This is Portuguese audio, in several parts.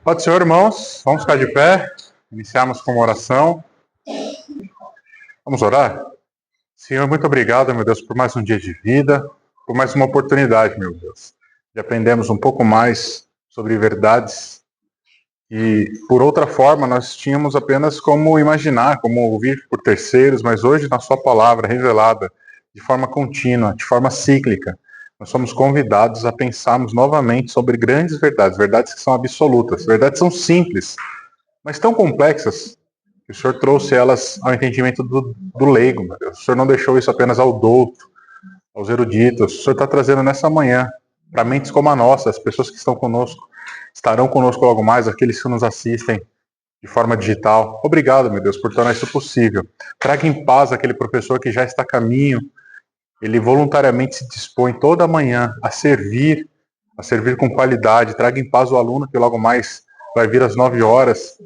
Pode ser, irmãos, vamos ficar de pé, iniciarmos com uma oração. Vamos orar? Senhor, muito obrigado, meu Deus, por mais um dia de vida, por mais uma oportunidade, meu Deus, de aprendermos um pouco mais sobre verdades e, por outra forma, nós tínhamos apenas como imaginar, como ouvir por terceiros, mas hoje, na sua palavra revelada, de forma contínua, de forma cíclica, nós somos convidados a pensarmos novamente sobre grandes verdades, verdades que são absolutas, verdades que são simples, mas tão complexas, que o Senhor trouxe elas ao entendimento do leigo, meu Deus. O Senhor não deixou isso apenas ao douto, aos eruditos. O Senhor está trazendo nessa manhã, para mentes como a nossa, as pessoas que estão conosco, estarão conosco logo mais, aqueles que nos assistem de forma digital. Obrigado, meu Deus, por tornar isso possível. Traga em paz aquele professor que já está a caminho. Ele voluntariamente se dispõe toda manhã a servir com qualidade. Traga em paz o aluno que logo mais vai vir às 9 horas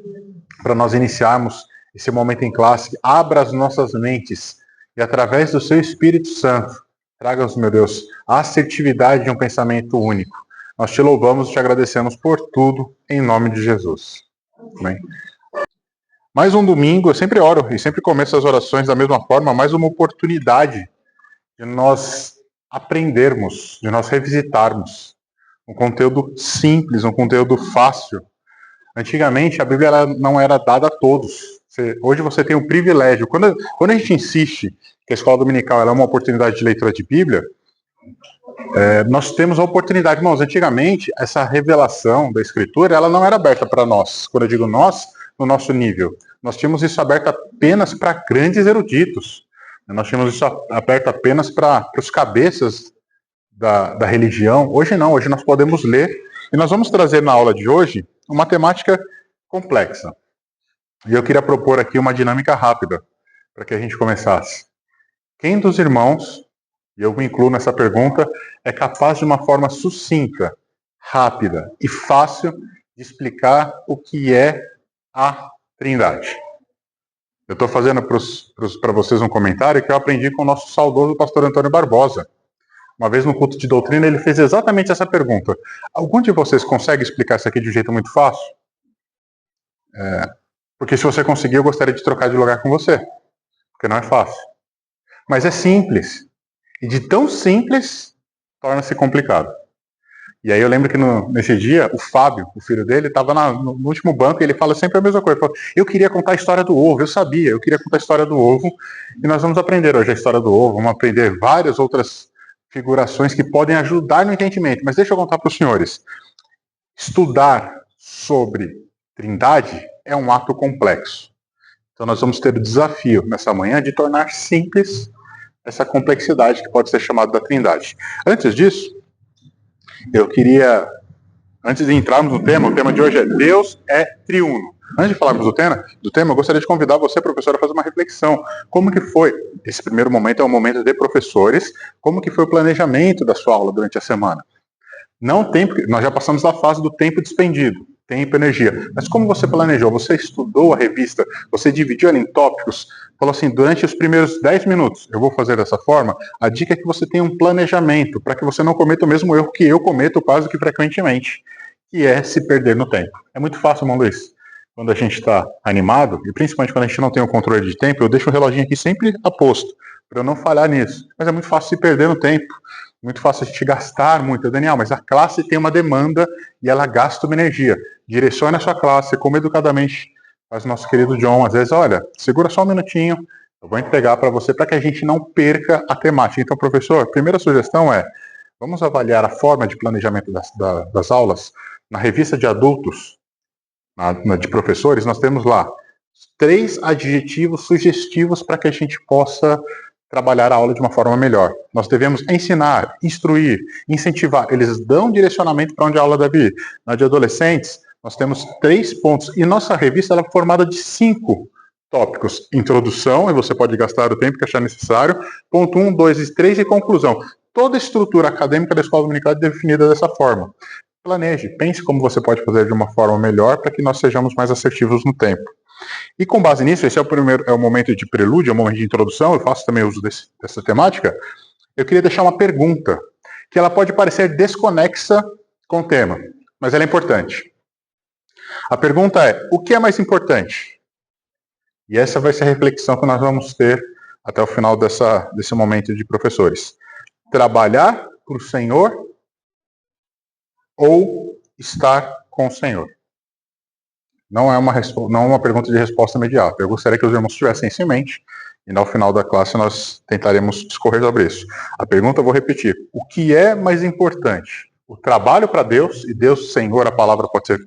para nós iniciarmos esse momento em classe. Abra as nossas mentes e, através do seu Espírito Santo, traga-nos, meu Deus, a assertividade de um pensamento único. Nós te louvamos e te agradecemos por tudo, em nome de Jesus. Amém. Mais um domingo, eu sempre oro e sempre começo as orações da mesma forma, mais uma oportunidade de nós aprendermos, de nós revisitarmos um conteúdo simples, um conteúdo fácil. Antigamente, a Bíblia ela não era dada a todos. Hoje você tem o privilégio. Quando a gente insiste que a escola dominical é uma oportunidade de leitura de Bíblia, nós temos a oportunidade. Irmãos, antigamente, essa revelação da Escritura ela não era aberta para nós. Quando eu digo nós, no nosso nível. Nós tínhamos isso aberto apenas para grandes eruditos. Nós tínhamos isso aberto apenas para os cabeças da religião. Hoje não, hoje nós podemos ler. E nós vamos trazer na aula de hoje uma temática complexa. E eu queria propor aqui uma dinâmica rápida, para que a gente começasse. Quem dos irmãos, e eu me incluo nessa pergunta, é capaz de uma forma sucinta, rápida e fácil de explicar o que é a Trindade? Eu estou fazendo para vocês um comentário que eu aprendi com o nosso saudoso pastor Antônio Barbosa. Uma vez no culto de doutrina, ele fez exatamente essa pergunta. Algum de vocês consegue explicar isso aqui de um jeito muito fácil? Porque se você conseguir, eu gostaria de trocar de lugar com você. Porque não é fácil. Mas é simples. E de tão simples, torna-se complicado. E aí eu lembro que nesse dia, o Fábio, o filho dele, estava no último banco e ele fala sempre a mesma coisa. Ele fala, eu queria contar a história do ovo, eu queria contar a história do ovo. E nós vamos aprender hoje a história do ovo, vamos aprender várias outras figurações que podem ajudar no entendimento. Mas deixa eu contar para os senhores. Estudar sobre Trindade é um ato complexo. Então nós vamos ter o desafio nessa manhã de tornar simples essa complexidade que pode ser chamada da Trindade. Antes disso, eu queria, antes de entrarmos no tema, o tema de hoje é Deus é triuno. Antes de falarmos do tema, eu gostaria de convidar você, professor, a fazer uma reflexão. Como que foi? Esse primeiro momento é um momento de professores. Como que foi o planejamento da sua aula durante a semana? Nós já passamos da fase do tempo despendido, tempo e energia. Mas como você planejou? Você estudou a revista? Você dividiu ela em tópicos? Falou assim, durante os primeiros 10 minutos, eu vou fazer dessa forma. A dica é que você tenha um planejamento, para que você não cometa o mesmo erro que eu cometo quase que frequentemente, que é se perder no tempo. É muito fácil, irmão Luiz. Quando a gente está animado, e principalmente quando a gente não tem o controle de tempo, eu deixo o reloginho aqui sempre a posto, para eu não falhar nisso. Mas é muito fácil se perder no tempo. Muito fácil a gente gastar muito. Daniel, mas a classe tem uma demanda e ela gasta uma energia. Direcione a sua classe, como educadamente faz o nosso querido John. Às vezes, olha, segura só um minutinho, eu vou entregar para você para que a gente não perca a temática. Então, professor, a primeira sugestão é, vamos avaliar a forma de planejamento das aulas. Na revista de adultos, de professores, nós temos lá 3 adjetivos sugestivos para que a gente possa trabalhar a aula de uma forma melhor. Nós devemos ensinar, instruir, incentivar. Eles dão direcionamento para onde a aula deve ir. Na de adolescentes, nós temos 3 pontos. E nossa revista ela é formada de 5 tópicos. Introdução, e você pode gastar o tempo que achar necessário. Ponto 1, 2 e 3 e conclusão. Toda a estrutura acadêmica da escola dominical é definida dessa forma. Planeje, pense como você pode fazer de uma forma melhor para que nós sejamos mais assertivos no tempo. E com base nisso, esse é o momento de prelúdio, é o momento de introdução, eu faço também uso dessa temática. Eu queria deixar uma pergunta, que ela pode parecer desconexa com o tema, mas ela é importante. A pergunta é, o que é mais importante? E essa vai ser a reflexão que nós vamos ter até o final desse momento de professores. Trabalhar para o Senhor ou estar com o Senhor? Não é uma pergunta de resposta imediata. Eu gostaria que os irmãos tivessem isso em mente e no final da classe nós tentaremos discorrer sobre isso. A pergunta eu vou repetir. O que é mais importante? O trabalho para Deus, e Deus, Senhor, a palavra pode ser...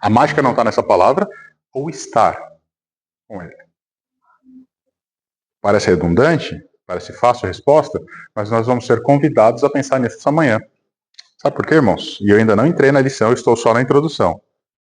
a mágica não está nessa palavra, ou estar com Ele? Parece redundante? Parece fácil a resposta? Mas nós vamos ser convidados a pensar nisso essa manhã. Sabe por quê, irmãos? E eu ainda não entrei na lição, eu estou só na introdução.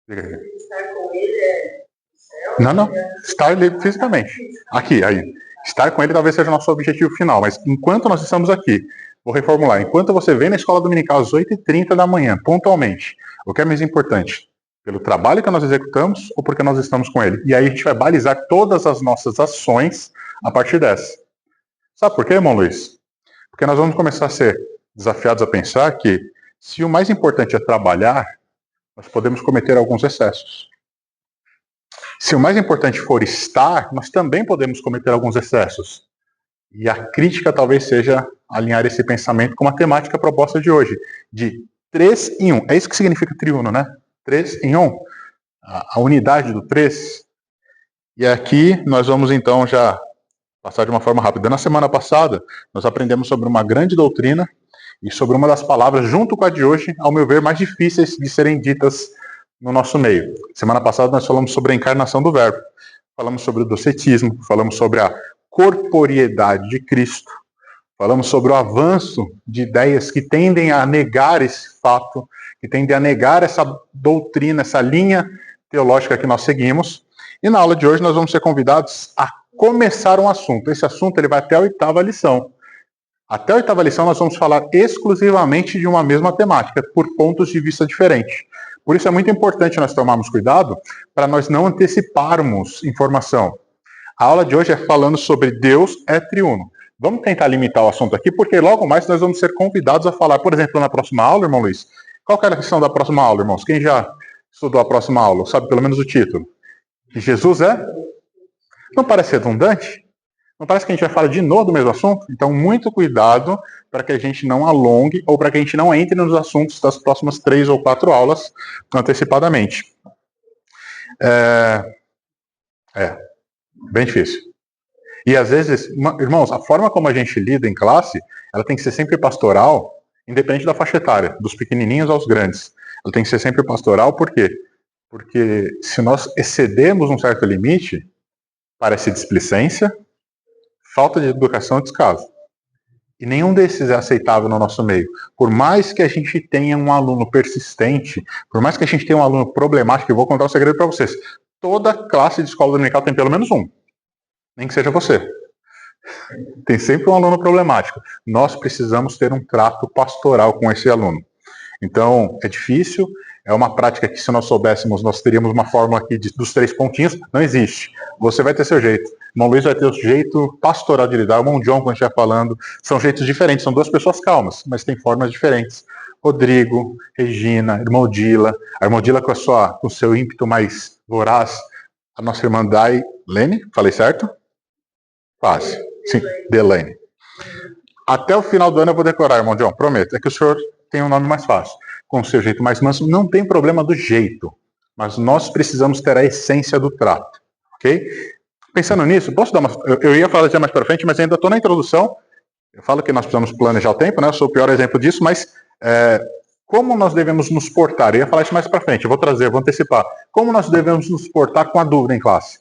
Estar com ele é céu? Não. Estar fisicamente. Aqui, aí. Estar com ele talvez seja o nosso objetivo final, mas enquanto nós estamos aqui, vou reformular, enquanto você vem na escola dominical às 8h30 da manhã, pontualmente, o que é mais importante? Pelo trabalho que nós executamos ou porque nós estamos com ele? E aí a gente vai balizar todas as nossas ações a partir dessa. Sabe por quê, irmão Luiz? Porque nós vamos começar a ser desafiados a pensar que se o mais importante é trabalhar, nós podemos cometer alguns excessos. Se o mais importante for estar, nós também podemos cometer alguns excessos. E a crítica talvez seja alinhar esse pensamento com a temática proposta de hoje, de 3 em 1. É isso que significa triuno, né? 3 em 1. A unidade do 3. E aqui nós vamos então já passar de uma forma rápida. Na semana passada, nós aprendemos sobre uma grande doutrina e sobre uma das palavras, junto com a de hoje, ao meu ver, mais difíceis de serem ditas no nosso meio. Semana passada nós falamos sobre a encarnação do Verbo, falamos sobre o docetismo, falamos sobre a corporeidade de Cristo, falamos sobre o avanço de ideias que tendem a negar esse fato, que tendem a negar essa doutrina, essa linha teológica que nós seguimos. E na aula de hoje nós vamos ser convidados a começar um assunto. Esse assunto ele vai até a 8ª lição. Até a 8ª lição nós vamos falar exclusivamente de uma mesma temática, por pontos de vista diferentes. Por isso é muito importante nós tomarmos cuidado para nós não anteciparmos informação. A aula de hoje é falando sobre Deus é triuno. Vamos tentar limitar o assunto aqui, porque logo mais nós vamos ser convidados a falar, por exemplo, na próxima aula, irmão Luiz. Qual que era a questão da próxima aula, irmãos? Quem já estudou a próxima aula, sabe pelo menos o título? Que Jesus é? Não parece redundante? Não parece que a gente vai falar de novo do mesmo assunto? Então, muito cuidado para que a gente não alongue ou para que a gente não entre nos assuntos das próximas 3 ou 4 aulas antecipadamente. Bem difícil. E às vezes, irmãos, a forma como a gente lida em classe, ela tem que ser sempre pastoral, independente da faixa etária, dos pequenininhos aos grandes. Ela tem que ser sempre pastoral, por quê? Porque se nós excedemos um certo limite, parece displicência, falta de educação e descaso. E nenhum desses é aceitável no nosso meio. Por mais que a gente tenha um aluno persistente, por mais que a gente tenha um aluno problemático, eu vou contar um segredo para vocês. Toda classe de escola dominical tem pelo menos um. Nem que seja você. Tem sempre um aluno problemático. Nós precisamos ter um trato pastoral com esse aluno. Então, é difícil, é uma prática que se nós soubéssemos, nós teríamos uma fórmula aqui dos 3 pontinhos. Não existe. Você vai ter seu jeito. Irmão Luiz vai ter o jeito pastoral de lidar. O irmão John, quando a gente vai falando, são jeitos diferentes. São 2 pessoas calmas, mas tem formas diferentes. Rodrigo, Regina, irmão Dila. A irmã Dila com o seu ímpeto mais voraz. A nossa irmã Dailene, falei certo? Quase. Sim, Delaine. Até o final do ano eu vou decorar, irmão John, prometo. É que o senhor tem um nome mais fácil. Com o seu jeito mais manso, não tem problema do jeito. Mas nós precisamos ter a essência do trato. Ok? Pensando nisso, posso dar uma... Eu ia falar já mais para frente, mas ainda estou na introdução. Eu falo que nós precisamos planejar o tempo, né? Eu sou o pior exemplo disso, mas como nós devemos nos portar? Eu ia falar isso mais para frente, eu vou antecipar. Como nós devemos nos portar com a dúvida em classe?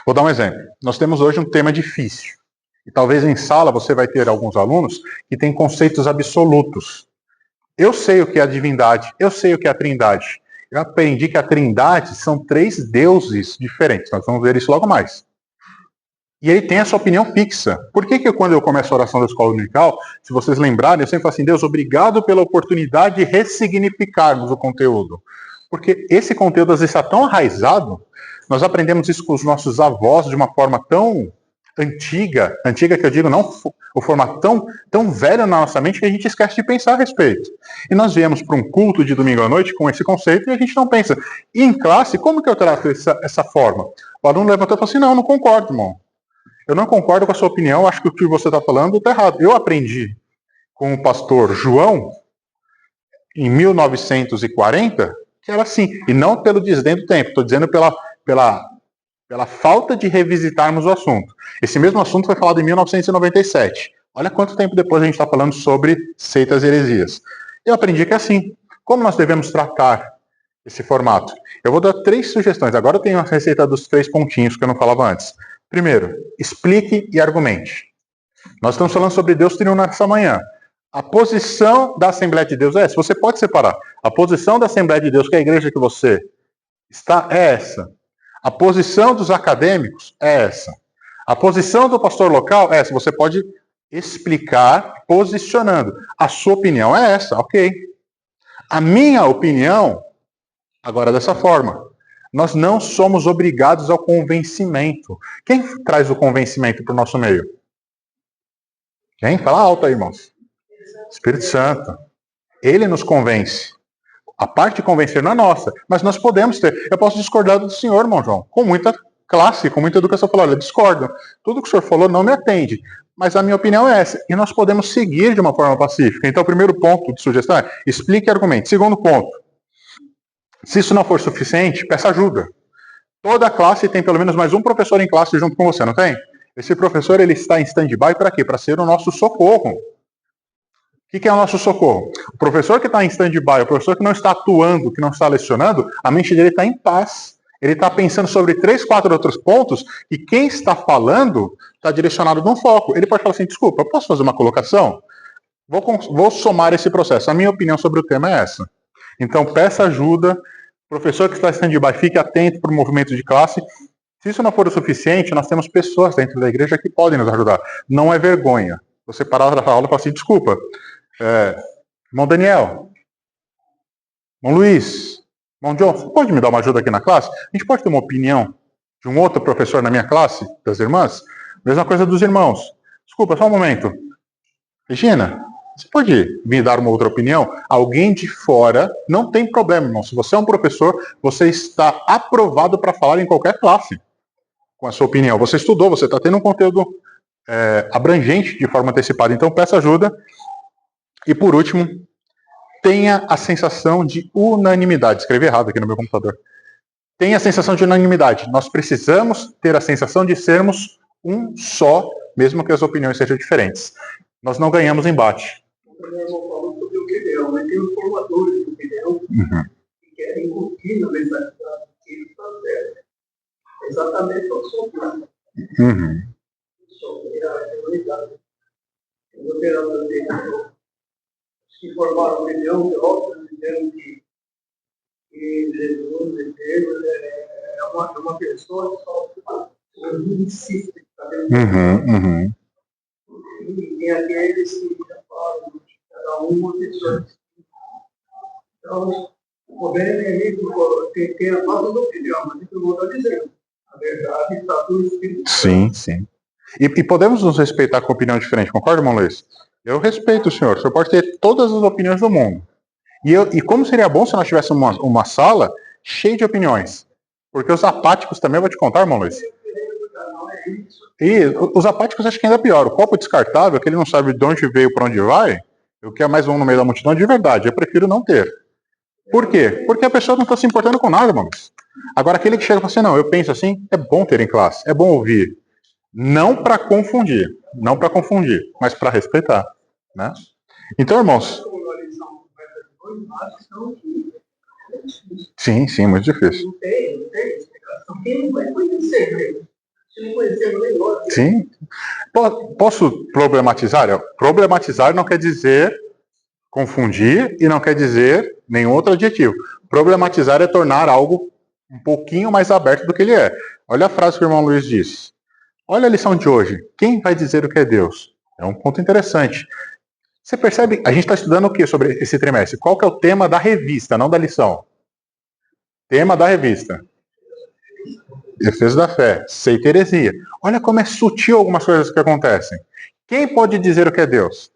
Vou dar um exemplo. Nós temos hoje um tema difícil. E talvez em sala você vai ter alguns alunos que têm conceitos absolutos. Eu sei o que é a divindade, eu sei o que é a trindade. Eu aprendi que a trindade são 3 deuses diferentes. Nós vamos ver isso logo mais. E ele tem essa opinião fixa. Por que quando eu começo a oração da escola dominical, se vocês lembrarem, eu sempre falo assim, Deus, obrigado pela oportunidade de ressignificarmos o conteúdo. Porque esse conteúdo às vezes está tão arraizado, nós aprendemos isso com os nossos avós de uma forma tão antiga que eu digo, não o formato tão velho na nossa mente que a gente esquece de pensar a respeito. E nós viemos para um culto de domingo à noite com esse conceito e a gente não pensa. E em classe, como que eu trato essa forma? O aluno levantou e falou assim, não, eu não concordo, irmão. Eu não concordo com a sua opinião, acho que o que você está falando está errado. Eu aprendi com o pastor João, em 1940, que era assim. E não pelo desdém do tempo, estou dizendo pela falta de revisitarmos o assunto. Esse mesmo assunto foi falado em 1997. Olha quanto tempo depois a gente está falando sobre seitas e heresias. Eu aprendi que é assim. Como nós devemos tratar esse formato? Eu vou dar 3 sugestões. Agora eu tenho a receita dos 3 pontinhos que eu não falava antes. Primeiro, explique e argumente. Nós estamos falando sobre Deus triuno nessa manhã. A posição da Assembleia de Deus é essa. Você pode separar. A posição da Assembleia de Deus, que é a igreja que você está, é essa. A posição dos acadêmicos é essa. A posição do pastor local é essa. Você pode explicar posicionando. A sua opinião é essa, ok. A minha opinião, agora dessa forma. Nós não somos obrigados ao convencimento. Quem traz o convencimento para o nosso meio? Quem? Fala alto aí, irmãos. Espírito Santo. Ele nos convence. A parte de convencer não é nossa, mas nós podemos ter. Eu posso discordar do senhor, irmão João, com muita classe, com muita educação. Falar, olha, discordo. Tudo que o senhor falou não me atende. Mas a minha opinião é essa. E nós podemos seguir de uma forma pacífica. Então, o primeiro ponto de sugestão é explique e argumente. Segundo ponto, se isso não for suficiente, peça ajuda. Toda classe tem pelo menos mais um professor em classe junto com você, não tem? Esse professor ele está em stand-by para quê? Para ser o nosso socorro. O que é o nosso socorro? O professor que está em stand-by, o professor que não está atuando, que não está lecionando, a mente dele está em paz. Ele está pensando sobre 3, 4 outros pontos e quem está falando está direcionado num foco. Ele pode falar assim, desculpa, eu posso fazer uma colocação? Vou somar esse processo. A minha opinião sobre o tema é essa. Então, peça ajuda. Professor que está em stand-by, fique atento para o movimento de classe. Se isso não for o suficiente, nós temos pessoas dentro da igreja que podem nos ajudar. Não é vergonha. Você parar da aula e falar assim, desculpa, irmão Daniel, irmão Luiz, irmão John, você pode me dar uma ajuda aqui na classe? A gente pode ter uma opinião de um outro professor na minha classe, das irmãs? Mesma coisa dos irmãos. Desculpa, só um momento. Regina, você pode me dar uma outra opinião? Alguém de fora, não tem problema, irmão. Se você é um professor, você está aprovado para falar em qualquer classe com a sua opinião. Você estudou, você está tendo um conteúdo abrangente de forma antecipada. Então, peça ajuda. E por último, tenha a sensação de unanimidade. Escrevi errado aqui no meu computador. Tenha a sensação de unanimidade. Nós precisamos ter a sensação de sermos um só, mesmo que as opiniões sejam diferentes. Nós não ganhamos embate. Eu falo sobre opinião, mas tem os formadores de opinião que querem incutir na mentalidade que eles fazem. Exatamente o seu plano. Sobre a unidade. Os operadores que formaram opinião, de outros dizendo que Jesus e Deus é uma pessoa que só insiste em saber. E tem aqueles que falam de cada uma pessoa. Então, o poder inimigo tem a nossa opinião, mas isso eu vou estar dizendo. A verdade está no Espírito Santo. Sim. E podemos nos respeitar com opinião diferente, concorda, irmão Luiz? Eu respeito o senhor pode ter todas as opiniões do mundo. E como seria bom se nós tivéssemos uma sala cheia de opiniões? Porque os apáticos também, eu vou te contar, irmão Luiz. E os apáticos acho que ainda é pior. O copo descartável, que ele não sabe de onde veio, para onde vai, eu quero mais um no meio da multidão, de verdade, eu prefiro não ter. Por quê? Porque a pessoa não está se importando com nada, irmão Luiz. Agora, aquele que chega e fala assim, não, eu penso assim, é bom ter em classe, é bom ouvir. Não para confundir, mas para respeitar, né? Então, irmãos... Sim, muito difícil. Não tem explicação. Quem não vai conhecer, se não conhecer, não negócio. Sim. Posso problematizar? Problematizar não quer dizer confundir e não quer dizer nenhum outro adjetivo. Problematizar é tornar algo um pouquinho mais aberto do que ele é. Olha a frase que o irmão Luiz disse. Olha a lição de hoje. Quem vai dizer o que é Deus? É um ponto interessante. Você percebe? A gente está estudando o que sobre esse trimestre? Qual que é o tema da revista, não da lição? Tema da revista. defesa da fé, aceita heresia. Olha como é sutil algumas coisas que acontecem. Quem pode dizer o que é Deus?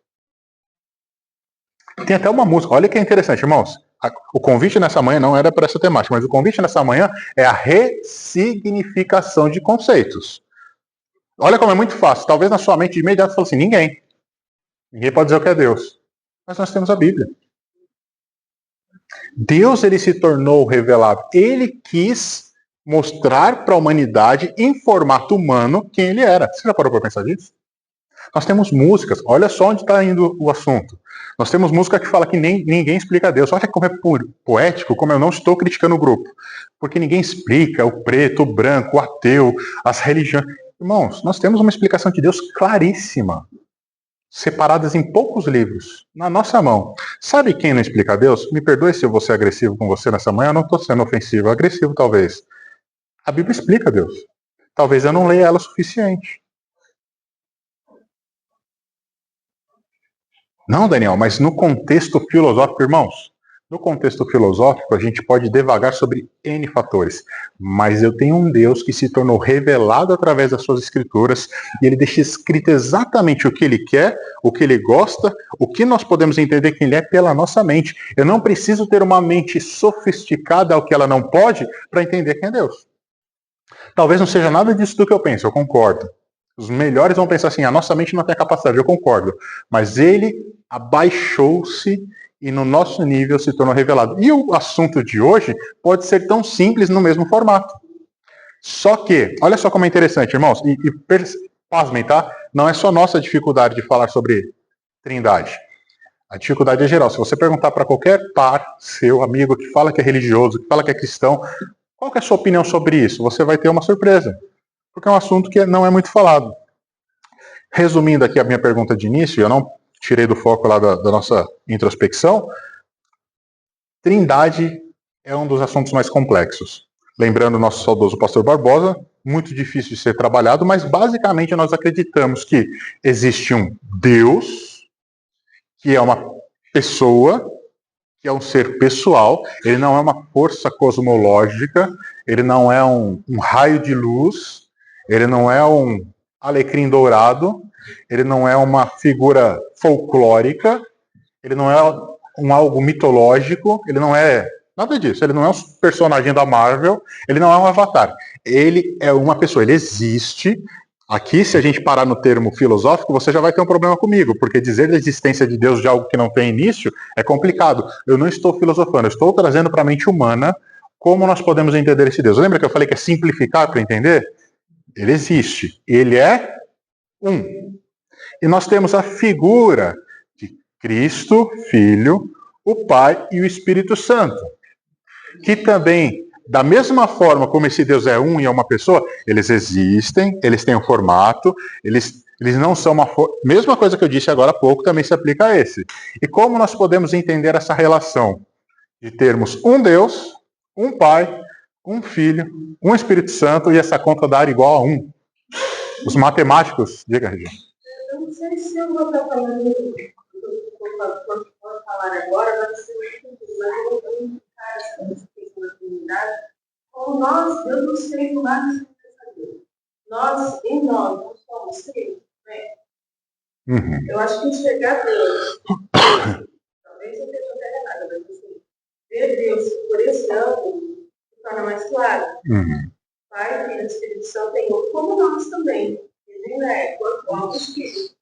Tem até uma música, olha que interessante, irmãos. O convite nessa manhã não era para essa temática, mas o convite nessa manhã é a ressignificação de conceitos. Olha como é muito fácil. Talvez na sua mente de imediato você fale assim, ninguém. Ninguém pode dizer o que é Deus. Mas nós temos a Bíblia. Deus, ele se tornou revelado. Ele quis mostrar para a humanidade, em formato humano, quem ele era. Você já parou para pensar nisso? Nós temos músicas, olha só onde está indo o assunto. Nós temos música que fala que ninguém explica Deus. Olha como é poético, como eu não estou criticando o grupo. Porque ninguém explica o preto, o branco, o ateu, as religiões. Irmãos, nós temos uma explicação de Deus claríssima, separadas em poucos livros, na nossa mão. Sabe quem não explica Deus? Me perdoe se eu vou ser agressivo com você nessa manhã, eu não estou sendo ofensivo, agressivo talvez. A Bíblia explica Deus. Talvez eu não leia ela o suficiente. Não, Daniel, mas no contexto filosófico, irmãos, no contexto filosófico a gente pode devagar sobre N fatores, mas eu tenho um Deus que se tornou revelado através das suas escrituras e ele deixa escrito exatamente o que ele quer, o que ele gosta, o que nós podemos entender que ele é pela nossa mente. Eu não preciso ter uma mente sofisticada ao que ela não pode para entender quem é Deus. Talvez não seja nada disso do que eu penso, eu concordo. Os melhores vão pensar assim, a nossa mente não tem a capacidade, eu concordo. Mas ele abaixou-se e no nosso nível se tornou revelado. E o assunto de hoje pode ser tão simples no mesmo formato. Só que, olha só como é interessante, irmãos, pasmem, tá? Não é só nossa dificuldade de falar sobre Trindade. A dificuldade é geral. Se você perguntar para qualquer par, seu amigo, que fala que é religioso, que fala que é cristão, qual que é a sua opinião sobre isso? Você vai ter uma surpresa. Porque é um assunto que não é muito falado. Resumindo aqui a minha pergunta de início, eu não tirei do foco lá da nossa introspecção, Trindade é um dos assuntos mais complexos. Lembrando o nosso saudoso pastor Barbosa, muito difícil de ser trabalhado, mas basicamente nós acreditamos que existe um Deus, que é uma pessoa, que é um ser pessoal, ele não é uma força cosmológica, ele não é um raio de luz, ele não é um alecrim dourado, ele não é uma figura folclórica, ele não é um algo mitológico, ele não é nada disso, ele não é um personagem da Marvel, ele não é um avatar. Ele é uma pessoa, ele existe. Aqui, se a gente parar no termo filosófico, você já vai ter um problema comigo, porque dizer da existência de Deus de algo que não tem início é complicado. Eu não estou filosofando, eu estou trazendo para a mente humana como nós podemos entender esse Deus. Lembra que eu falei que é simplificar para entender? Ele existe. Ele é um. E nós temos a figura de Cristo, Filho, o Pai e o Espírito Santo. Que também, da mesma forma como esse Deus é um e é uma pessoa, eles existem, eles têm um formato, eles não são uma... Mesma coisa que eu disse agora há pouco também se aplica a esse. E como nós podemos entender essa relação de termos um Deus, um Pai, um Filho, um Espírito Santo e essa conta dar igual a um. Os matemáticos, diga, Regina. Eu não sei se eu vou estar falando, vou falar agora, vai ser muito difícil, mas eu vou explicar essa questão da Trindade, como nós, Deus nos fez humanos sem saber. Nós, em nós, não somos seres, né? Uhum. Eu acho que enxergar Deus, talvez eu esteja até errada, mas assim, ver Deus por esse ângulo se torna mais claro. Uhum. Pai, Filho e Espírito Santo tem outro como nós também. Ele é corpo, alma e espírito.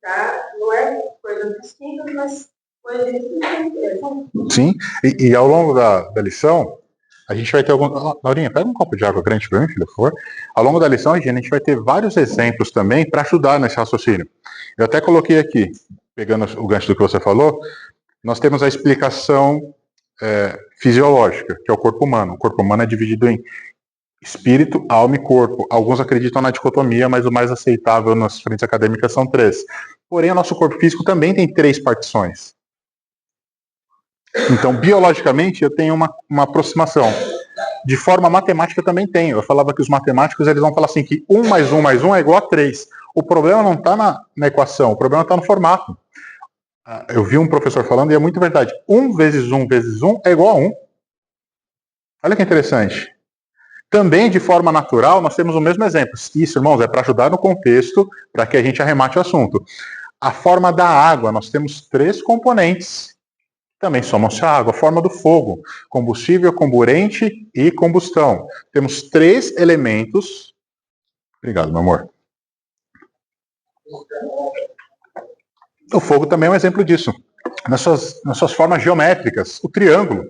Tá? Não é coisa distinta, mas coisa distinta. Sim, e ao longo da lição, a gente vai ter algum... Laurinha, pega um copo de água grande para mim, filha, por favor. Ao longo da lição, a gente vai ter vários exemplos também para ajudar nesse raciocínio. Eu até coloquei aqui, pegando o gancho do que você falou, nós temos a explicação fisiológica, que é o corpo humano. O corpo humano é dividido em espírito, alma e corpo. Alguns acreditam na dicotomia, mas o mais aceitável nas frentes acadêmicas são 3. Porém, o nosso corpo físico também tem 3 partições. Então, biologicamente, eu tenho uma aproximação. De forma matemática, também tenho. Eu falava que os matemáticos eles vão falar assim, que 1 mais 1 mais 1 é igual a 3. O problema não está na equação, o problema está no formato. Eu vi um professor falando, e é muito verdade. 1 vezes 1 vezes 1 é igual a 1. Olha que interessante. Também, de forma natural, nós temos o mesmo exemplo. Isso, irmãos, é para ajudar no contexto, para que a gente arremate o assunto. A forma da água, nós temos 3 componentes. Também somam-se a água. A forma do fogo, combustível, comburente e combustão. Temos 3 elementos. Obrigado, meu amor. O fogo também é um exemplo disso. Nas suas formas geométricas, o triângulo.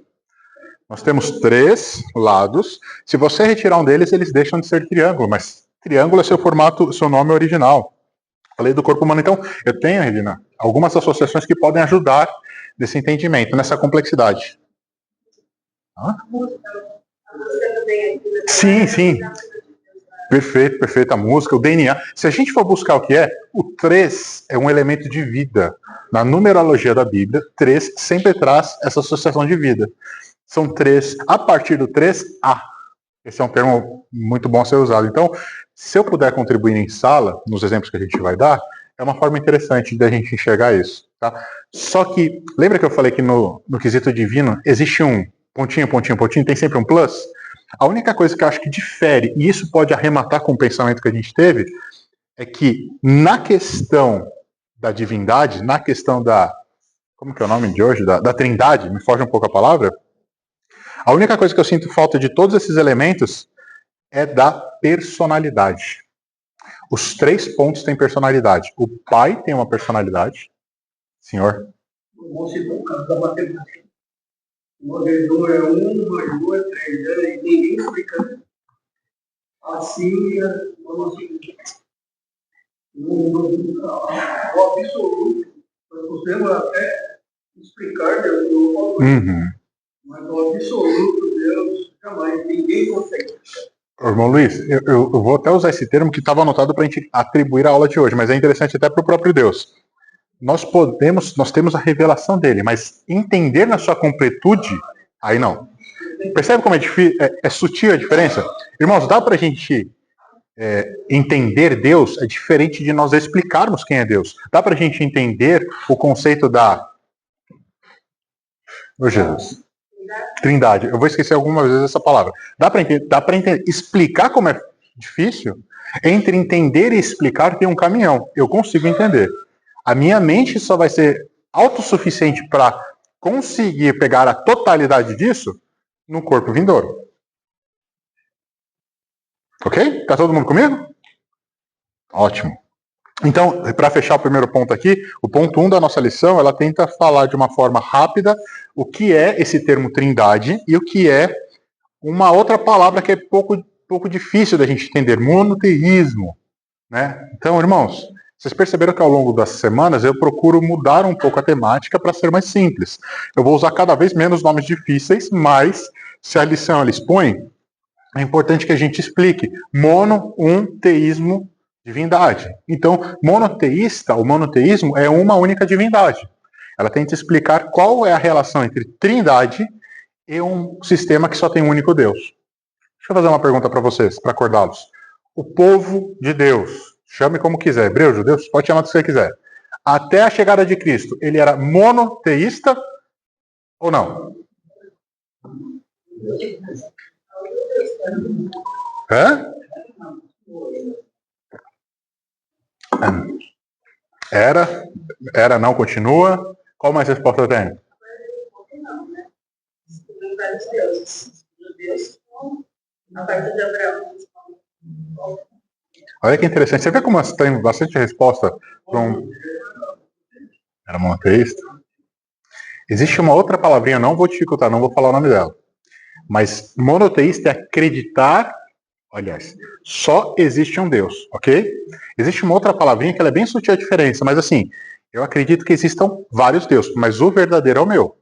Nós temos 3 lados. Se você retirar um deles, eles deixam de ser triângulo, mas triângulo é seu formato, seu nome original. Falei do corpo humano, então eu tenho, Regina, algumas associações que podem ajudar nesse entendimento, nessa complexidade. Hã? Sim, sim. Perfeito, perfeito. A música, o DNA. Se a gente for buscar o que é, o 3 é um elemento de vida. Na numerologia da Bíblia, 3 sempre traz essa associação de vida. São 3. A partir do 3, A. Esse é um termo muito bom a ser usado. Então, se eu puder contribuir em sala, nos exemplos que a gente vai dar, é uma forma interessante da gente enxergar isso. Tá? Só que, lembra que eu falei que no quesito divino existe um pontinho, pontinho, pontinho, tem sempre um plus? A única coisa que eu acho que difere, e isso pode arrematar com o pensamento que a gente teve, é que na questão da divindade, na questão da... Como que é o nome de hoje? Da trindade, me foge um pouco a palavra. A única coisa que eu sinto falta de todos esses elementos é da personalidade. Os 3 pontos têm personalidade. O Pai tem uma personalidade. Senhor? Vamos citar o caso da matemática. 1 vezes 1 é 1, mais 1 é 3. E ninguém explica assim, vamos assim. O absoluto, nós podemos até explicar Deus, mas o absoluto Deus jamais ninguém consegue. Irmão Luiz, eu vou até usar esse termo que estava anotado para a gente atribuir a aula de hoje, mas é interessante até para o próprio Deus. Nós temos a revelação dele, mas entender na sua completude, aí não. Percebe como é difícil, é sutil a diferença? Irmãos, dá para a gente entender Deus, é diferente de nós explicarmos quem é Deus. Dá para a gente entender o conceito da... Ô Jesus. Trindade. Eu vou esquecer algumas vezes essa palavra. Dá para entender, explicar como é difícil? Entre entender e explicar tem um caminhão. Eu consigo entender. A minha mente só vai ser autossuficiente para conseguir pegar a totalidade disso no corpo vindouro. Ok? Tá todo mundo comigo? Ótimo. Então, para fechar o primeiro ponto aqui, o ponto 1 da nossa lição, ela tenta falar de uma forma rápida o que é esse termo trindade e o que é uma outra palavra que é pouco difícil da gente entender, monoteísmo. Né? Então, irmãos, vocês perceberam que ao longo das semanas eu procuro mudar um pouco a temática para ser mais simples. Eu vou usar cada vez menos nomes difíceis, mas se a lição ela expõe, é importante que a gente explique. Mono, teísmo, divindade. Então, o monoteísmo é uma única divindade. Ela tenta explicar qual é a relação entre trindade e um sistema que só tem um único Deus. Deixa eu fazer uma pergunta para vocês, para acordá-los. O povo de Deus, chame como quiser, hebreu, judeu, pode chamar do que você quiser. Até a chegada de Cristo, ele era monoteísta ou não? Hã? Era, não, continua. Qual mais resposta tem? Não, né? Tem vários deuses. Deus, a parte de Abraão. Olha que interessante. Você vê como tem bastante resposta para um... Era monoteísta? Existe uma outra palavrinha, não vou dificultar, não vou falar o nome dela. Mas monoteísta é acreditar... Aliás, só existe um Deus, ok? Existe uma outra palavrinha que ela é bem sutil a diferença, mas assim, eu acredito que existam vários deuses, mas o verdadeiro é o meu.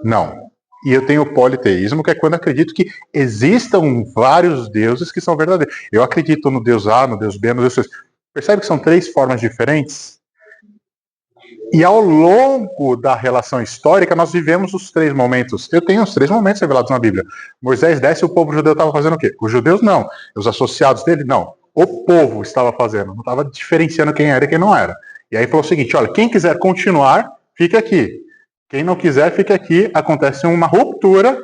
Não. E eu tenho o politeísmo, que é quando eu acredito que existam vários deuses que são verdadeiros. Eu acredito no Deus A, no Deus B, no Deus C. Percebe que são 3 formas diferentes? E ao longo da relação histórica, nós vivemos os 3 momentos. Eu tenho os 3 momentos revelados na Bíblia. Moisés desce e o povo judeu estava fazendo o quê? Os judeus não. Os associados dele, não. O povo estava fazendo. Não estava diferenciando quem era e quem não era. E aí falou o seguinte, olha, quem quiser continuar, fique aqui. Quem não quiser, fique aqui. Acontece uma ruptura.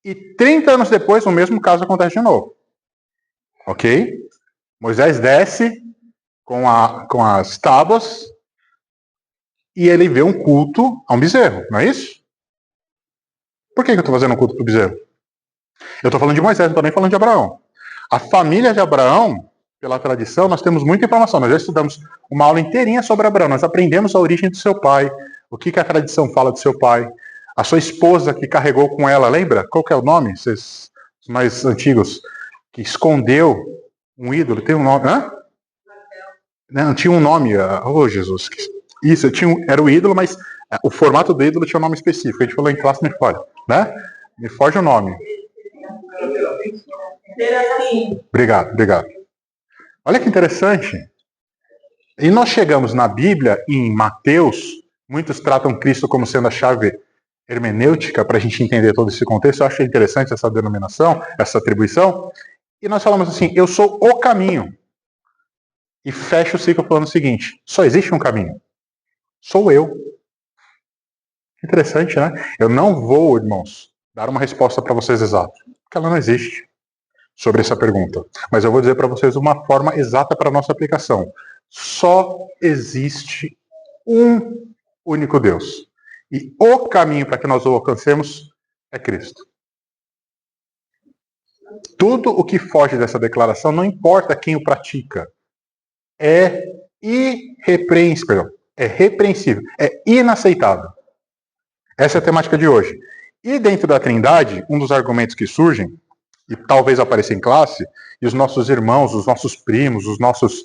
E 30 anos depois, o mesmo caso acontece de novo. Ok? Moisés desce com as tábuas e ele vê um culto a um bezerro, não é isso? Por que eu estou fazendo um culto para o bezerro? Eu estou falando de Moisés, não estou nem falando de Abraão. A família de Abraão, pela tradição, nós temos muita informação. Nós já estudamos uma aula inteirinha sobre Abraão. Nós aprendemos a origem do seu pai, o que a tradição fala do seu pai. A sua esposa que carregou com ela, lembra? Qual que é o nome? Vocês, os mais antigos, que escondeu um ídolo. Tem um nome, hã? Não, tinha um nome. Oh, Jesus. Isso, era o ídolo, mas o formato do ídolo tinha um nome específico. A gente falou em classe, me foge, né? Me foge o nome. Obrigado. Olha que interessante. E nós chegamos na Bíblia, em Mateus, muitos tratam Cristo como sendo a chave hermenêutica para a gente entender todo esse contexto. Eu acho interessante essa denominação, essa atribuição. E nós falamos assim, eu sou o caminho. E fecha o ciclo falando o seguinte, só existe um caminho. Sou eu. Interessante, né? Eu não vou, irmãos, dar uma resposta para vocês exata, porque ela não existe sobre essa pergunta. Mas eu vou dizer para vocês uma forma exata para a nossa aplicação. Só existe um único Deus. E o caminho para que nós o alcancemos é Cristo. Tudo o que foge dessa declaração, não importa quem o pratica, é irrepreensível, é repreensível, é inaceitável. Essa é a temática de hoje. E dentro da Trindade, um dos argumentos que surgem, e talvez apareça em classe, e os nossos irmãos, os nossos primos, os nossos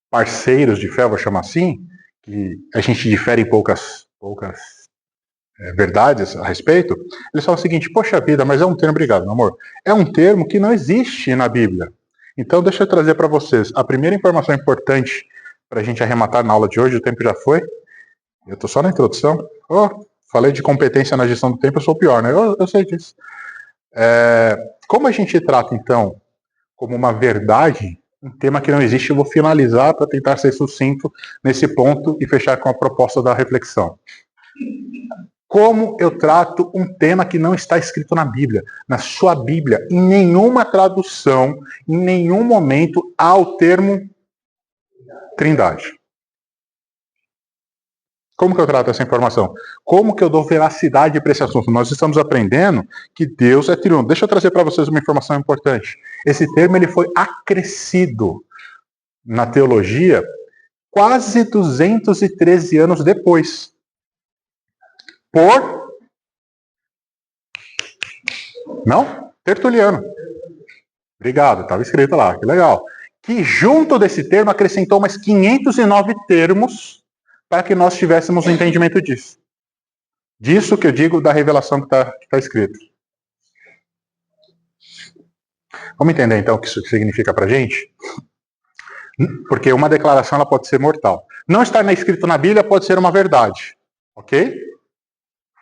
parceiros de fé, vou chamar assim, que a gente difere em poucas verdades a respeito, eles falam o seguinte, poxa vida, mas é um termo, obrigado, meu amor, é um termo que não existe na Bíblia. Então deixa eu trazer para vocês a primeira informação importante para a gente arrematar na aula de hoje, o tempo já foi, eu estou só na introdução, falei de competência na gestão do tempo, eu sou o pior, né? Eu sei disso. Como a gente trata, então, como uma verdade, um tema que não existe, eu vou finalizar para tentar ser sucinto nesse ponto e fechar com a proposta da reflexão. Como eu trato um tema que não está escrito na Bíblia? Na sua Bíblia, em nenhuma tradução, em nenhum momento, há o termo Trindade. Como que eu trato essa informação? Como que eu dou veracidade para esse assunto? Nós estamos aprendendo que Deus é triuno. Deixa eu trazer para vocês uma informação importante. Esse termo ele foi acrescido na teologia quase 213 anos depois. Por... Não? Tertuliano. Obrigado, estava escrito lá, que legal. Que junto desse termo acrescentou mais 509 termos para que nós tivéssemos o entendimento disso. Disso que eu digo da revelação que está escrito. Vamos entender então o que isso significa para a gente? Porque uma declaração ela pode ser mortal. Não estar escrito na Bíblia pode ser uma verdade. Ok?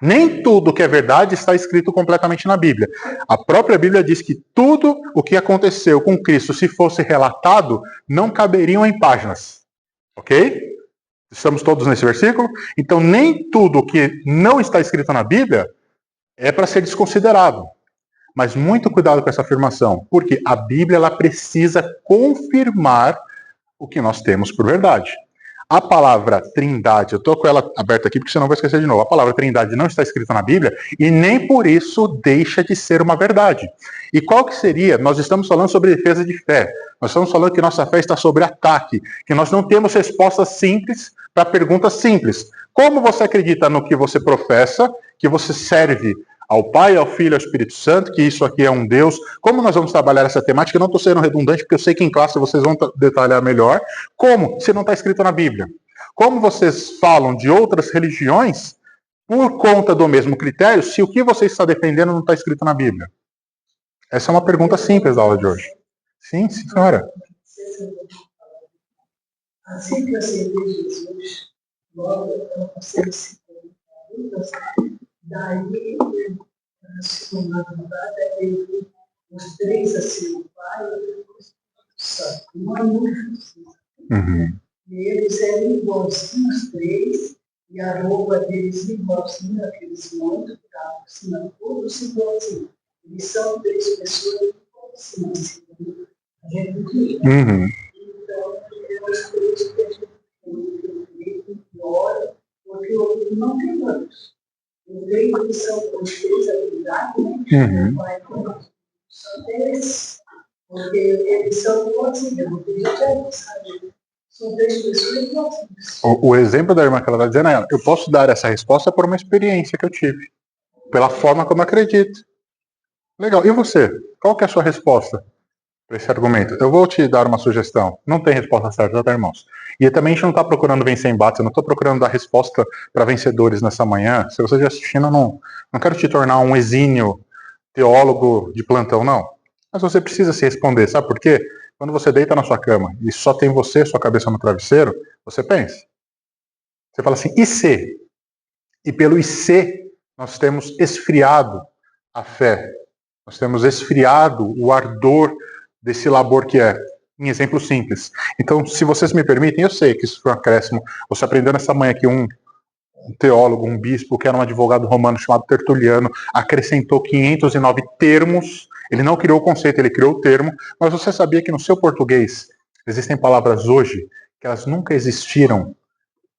Nem tudo que é verdade está escrito completamente na Bíblia. A própria Bíblia diz que tudo o que aconteceu com Cristo, se fosse relatado, não caberiam em páginas. Ok? Estamos todos nesse versículo? Então, nem tudo que não está escrito na Bíblia é para ser desconsiderado. Mas muito cuidado com essa afirmação, porque a Bíblia ela precisa confirmar o que nós temos por verdade. A palavra Trindade, eu estou com ela aberta aqui porque senão eu vou esquecer de novo. A palavra Trindade não está escrita na Bíblia e nem por isso deixa de ser uma verdade. E qual que seria? Nós estamos falando sobre defesa de fé. Nós estamos falando que nossa fé está sobre ataque, que nós não temos respostas simples para perguntas simples. Como você acredita no que você professa, que você serve ao Pai, ao Filho e ao Espírito Santo, que isso aqui é um Deus. Como nós vamos trabalhar essa temática? Eu não estou sendo redundante, porque eu sei que em classe vocês vão detalhar melhor. Como? Se não está escrito na Bíblia. Como vocês falam de outras religiões, por conta do mesmo critério, se o que você está defendendo não está escrito na Bíblia? Essa é uma pergunta simples da aula de hoje. Sim, senhora. Assim que eu aceitei Jesus, logo eu passei daí, na segunda madrugada, eu mostrei assim o Pai e o Santo. Uma luz. E eles eram iguais, os três, E a roupa deles igualzinho, aqueles mantos que estavam por cima, todos igualzinho. Eles são 3 pessoas igualzinho, segundo a gente diz. Uhum. Então, é os 3 que a gente tem que ora, porque o outro não tem mantos. Os 3 que são os 3 habilidades, né? Uhum. Vai com são 3, porque eles são igualzinhos, porque já sabe? São 3 pessoas igualzinhas. O exemplo da irmã que ela está dizendo é: eu posso dar essa resposta por uma experiência que eu tive, pela forma como eu acredito. Legal. E você? Qual que é a sua resposta para esse argumento? Eu vou te dar uma sugestão. Não tem resposta certa, tá, irmãos? E também a gente não está procurando vencer embates, eu não estou procurando dar resposta para vencedores nessa manhã. Se você já assistindo, eu não quero te tornar um exímio teólogo de plantão, não. Mas você precisa se responder, sabe por quê? Quando você deita na sua cama e só tem você, sua cabeça no travesseiro, você pensa. Você fala assim, e se? E pelo e se, nós temos esfriado a fé. Nós temos esfriado o ardor desse labor que é, em exemplo simples. Então, se vocês me permitem, eu sei que isso foi um acréscimo. Você aprendeu nessa manhã que um teólogo, um bispo, que era um advogado romano chamado Tertuliano, acrescentou 509 termos. Ele não criou o conceito, ele criou o termo. Mas você sabia que no seu português existem palavras hoje que elas nunca existiram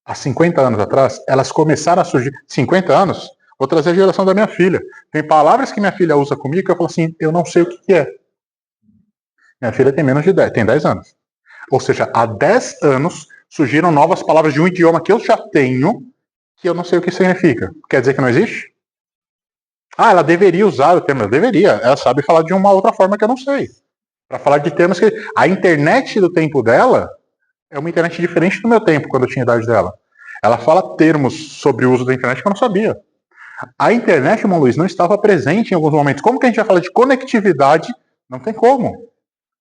há 50 anos atrás? Elas começaram a surgir. 50 anos? Vou trazer a geração da minha filha. Tem palavras que minha filha usa comigo que eu falo assim, eu não sei o que é. Minha filha tem menos de 10, tem 10 anos. Ou seja, há 10 anos surgiram novas palavras de um idioma que eu já tenho, que eu não sei o que significa. Quer dizer que não existe? Ah, ela deveria usar o termo. Ela deveria. Ela sabe falar de uma outra forma que eu não sei. Para falar de termos que... A internet do tempo dela é uma internet diferente do meu tempo, quando eu tinha a idade dela. Ela fala termos sobre o uso da internet que eu não sabia. A internet, irmão Luiz, não estava presente em alguns momentos. Como que a gente vai falar de conectividade? Não tem como.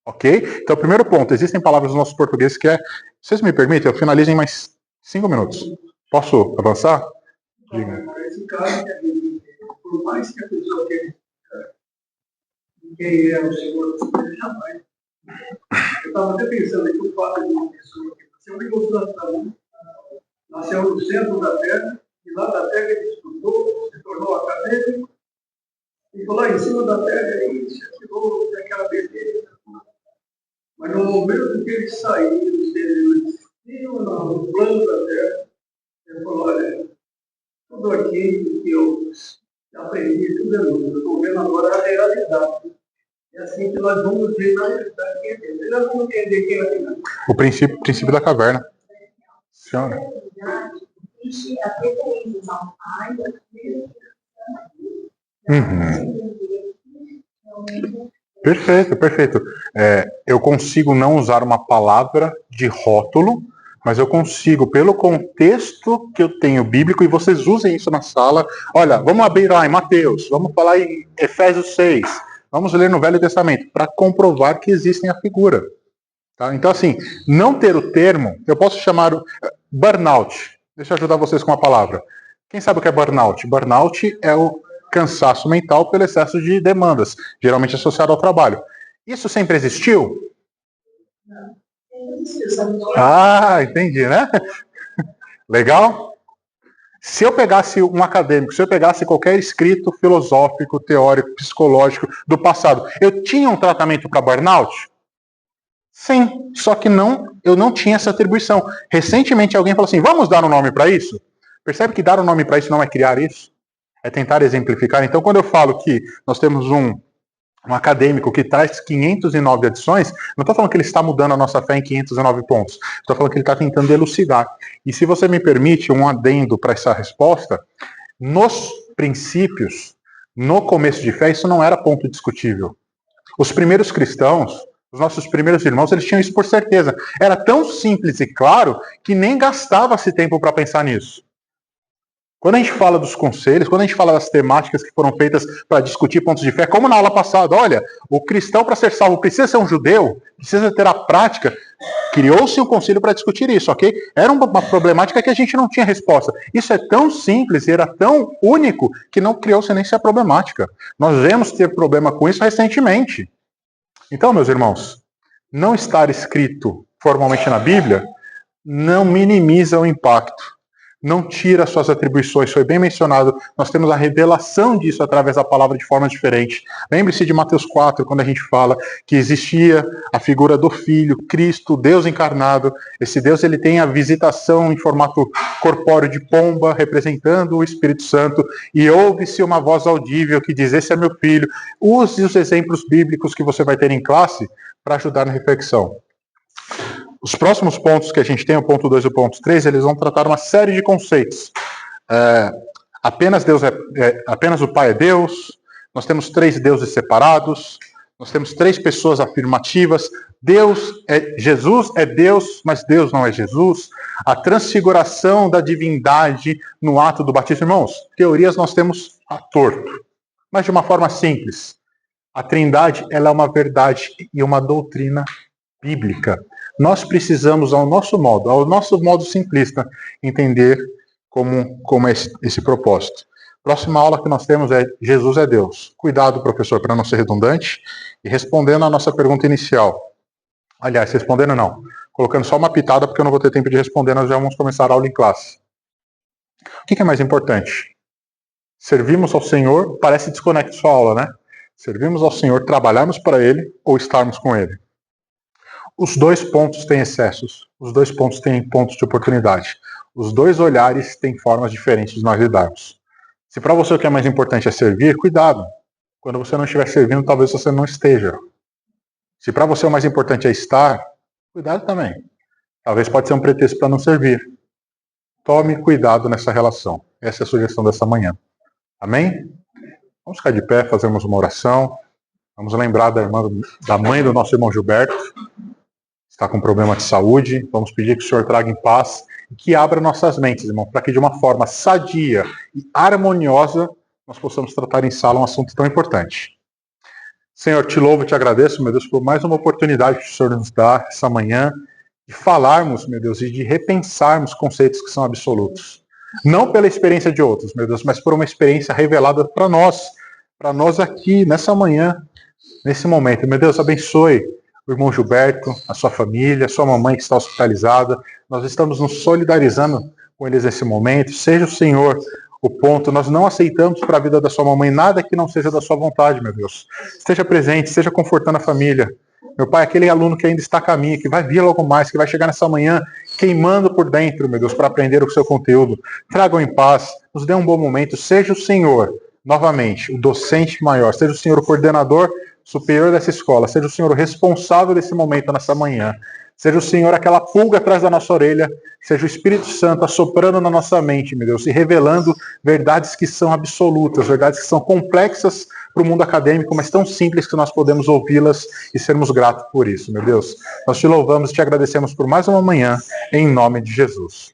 Ok? Então, primeiro ponto, existem palavras no nosso português que é... Vocês me permitem? Eu finalizo em mais 5 minutos. Posso avançar? Diga. Esse caso, por mais que a pessoa quem é o Senhor, ele jamais. Eu estava até pensando aqui, o fato de uma pessoa que nasceu em ilustração, nasceu no centro da Terra, e lá da Terra ele estudou, se tornou acadêmico, e ficou lá em cima da Terra e se ativou daquela beleza. Mas no momento que ele saiu, ele existiu no plano da Terra, ele falou, olha, tudo aquilo que eu aprendi, tudo é novo, eu estou vendo agora a realidade. É assim que nós vamos ver na realidade quem é Deus. Nós vamos entender quem é Deus. O princípio da caverna. Senhora. Uhum. Perfeito, perfeito. Eu consigo não usar uma palavra de rótulo, mas eu consigo, pelo contexto que eu tenho bíblico, e vocês usem isso na sala. Olha, vamos abrir lá em Mateus, vamos falar em Efésios 6, vamos ler no Velho Testamento, para comprovar que existem a figura. Tá? Então, assim, não ter o termo, eu posso chamar burnout. Deixa eu ajudar vocês com uma palavra. Quem sabe o que é burnout? Burnout é o cansaço mental pelo excesso de demandas, geralmente associado ao trabalho. Isso sempre existiu? Não. Ah, entendi, né? Legal? Se eu pegasse um acadêmico, se eu pegasse qualquer escrito filosófico, teórico, psicológico do passado, eu tinha um tratamento para burnout? Sim, só que eu não tinha essa atribuição. Recentemente alguém falou assim, vamos dar um nome para isso? Percebe que dar um nome para isso não é criar isso? É tentar exemplificar. Então, quando eu falo que nós temos um acadêmico que traz 509 adições, não estou falando que ele está mudando a nossa fé em 509 pontos. Estou falando que ele está tentando elucidar. E se você me permite um adendo para essa resposta, nos princípios, no começo de fé, isso não era ponto discutível. Os primeiros cristãos, os nossos primeiros irmãos, eles tinham isso por certeza. Era tão simples e claro que nem gastava-se tempo para pensar nisso. Quando a gente fala dos conselhos, quando a gente fala das temáticas que foram feitas para discutir pontos de fé, como na aula passada, olha, o cristão para ser salvo precisa ser um judeu, precisa ter a prática, criou-se um conselho para discutir isso, ok? Era uma problemática que a gente não tinha resposta. Isso é tão simples e era tão único que não criou-se nem essa problemática. Nós vemos ter problema com isso recentemente. Então, meus irmãos, não estar escrito formalmente na Bíblia não minimiza o impacto. não tira suas atribuições, foi bem mencionado, nós temos a revelação disso através da palavra de forma diferente. Lembre-se de Mateus 4, quando a gente fala que existia a figura do Filho, Cristo, Deus encarnado. Esse Deus, ele tem a visitação em formato corpóreo de pomba, representando o Espírito Santo, e ouve-se uma voz audível que diz: esse é meu Filho. Use os exemplos bíblicos que você vai ter em classe para ajudar na reflexão. Os próximos pontos que a gente tem, o ponto 2 e o ponto 3, eles vão tratar uma série de conceitos. Apenas o Pai é Deus, nós temos 3 deuses separados, nós temos 3 pessoas afirmativas, Jesus é Deus, mas Deus não é Jesus, a transfiguração da divindade no ato do batismo. Irmãos, teorias nós temos a torto, mas de uma forma simples. A Trindade, ela é uma verdade e uma doutrina bíblica. Nós precisamos, ao nosso modo simplista, entender como é esse propósito. Próxima aula que nós temos é Jesus é Deus. Cuidado, professor, para não ser redundante. E respondendo à nossa pergunta inicial. Aliás, respondendo não. Colocando só uma pitada, porque eu não vou ter tempo de responder, nós já vamos começar a aula em classe. O que é mais importante? Servimos ao Senhor, parece desconecto sua aula, né? Servimos ao Senhor, trabalharmos para Ele ou estarmos com Ele? Os 2 pontos têm excessos, os 2 pontos têm pontos de oportunidade. Os 2 olhares têm formas diferentes de nós lidarmos. Se para você o que é mais importante é servir, cuidado. Quando você não estiver servindo, talvez você não esteja. Se para você o mais importante é estar, cuidado também. Talvez pode ser um pretexto para não servir. Tome cuidado nessa relação. Essa é a sugestão dessa manhã. Amém? Vamos ficar de pé, fazermos uma oração. Vamos lembrar da mãe do nosso irmão Gilberto. Está com problema de saúde. Vamos pedir que o Senhor traga em paz e que abra nossas mentes, irmão, para que de uma forma sadia e harmoniosa nós possamos tratar em sala um assunto tão importante. Senhor, te louvo e te agradeço, meu Deus, por mais uma oportunidade que o Senhor nos dá essa manhã de falarmos, meu Deus, e de repensarmos conceitos que são absolutos. Não pela experiência de outros, meu Deus, mas por uma experiência revelada para nós aqui, nessa manhã, nesse momento. Meu Deus, abençoe o irmão Gilberto, a sua família, a sua mamãe que está hospitalizada. Nós estamos nos solidarizando com eles nesse momento. Seja o Senhor o ponto. Nós não aceitamos para a vida da sua mamãe nada que não seja da sua vontade, meu Deus. Esteja presente, esteja confortando a família. Meu Pai, aquele aluno que ainda está a caminho, que vai vir logo mais, que vai chegar nessa manhã queimando por dentro, meu Deus, para aprender o seu conteúdo. Tragam em paz, nos dê um bom momento. Seja o Senhor, novamente, o docente maior. Seja o Senhor o coordenador superior dessa escola, seja o Senhor o responsável desse momento nessa manhã, seja o Senhor aquela pulga atrás da nossa orelha, seja o Espírito Santo assoprando na nossa mente, meu Deus, e revelando verdades que são absolutas, verdades que são complexas para o mundo acadêmico, mas tão simples que nós podemos ouvi-las e sermos gratos por isso, meu Deus. Nós te louvamos e te agradecemos por mais uma manhã, em nome de Jesus.